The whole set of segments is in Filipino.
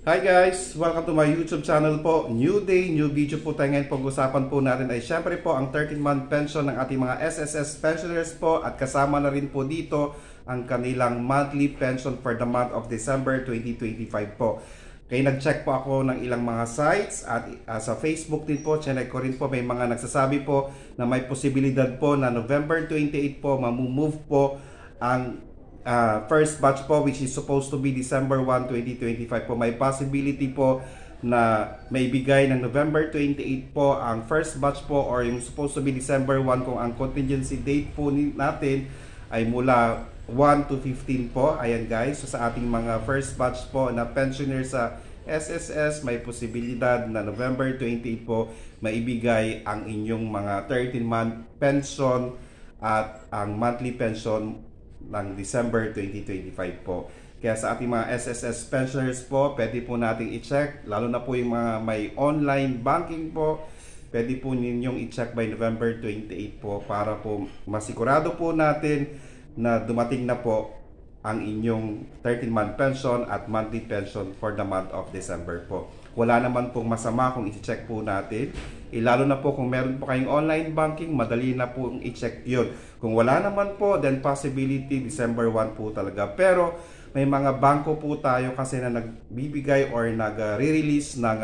Hi guys! Welcome to my YouTube channel po. New day, new video po tayo ngayon. Pag-usapan po natin ay syempre po ang 13-month pension ng ating mga SSS pensioners po at kasama na rin po dito ang kanilang monthly pension for the month of December 2025 po. Kaya nag-check po ako ng ilang mga sites at sa Facebook din po, chinek ko rin po, may mga nagsasabi po na may posibilidad po na November 28 po mamumove po ang first batch po, which is supposed to be December 1, 2025 po. May possibility po na may bigay ng November 28 po ang first batch po, or yung supposed to be December 1 kung ang contingency date po natin ay mula 1 to 15 po. Ayan guys, so sa ating mga first batch po na pensioner sa SSS, may posibilidad na November 28 po maibigay ang inyong mga 13-month pension at ang monthly pension ng December 2025 po. Kaya sa ating mga SSS pensioners po, pwede po nating i-check, lalo na po yung mga may online banking po, pwede po ninyong i-check by November 28 po para po masigurado po natin na dumating na po ang inyong 13-month pension at monthly pension for the month of December po. Wala naman pong masama kung i-check po natin. Lalo na po kung meron po kayong online banking, madali na po i-check yun. Kung wala naman po, then possibility December 1 po talaga. Pero may mga bangko po tayo kasi na nagbibigay or nag-re-release ng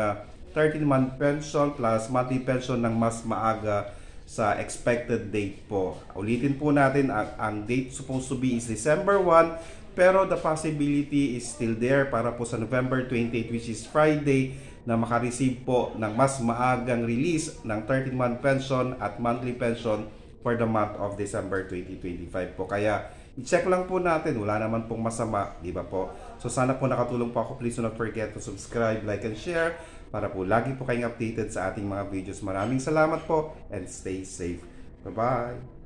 13-month pension plus monthly pension ng mas maaga sa expected date po. Ulitin po natin, ang date supposed to be is December 1, pero the possibility is still there para po sa November 28, which is Friday, na makareceive po ng mas maagang release ng 13-month pension at monthly pension for the month of December 2025 po. Kaya i-check lang po natin, wala naman pong masama, di ba po? So sana po nakatulong po ako. Please do not forget to subscribe, like, and share para po lagi po kayong updated sa ating mga videos. Maraming salamat po and stay safe. Bye-bye!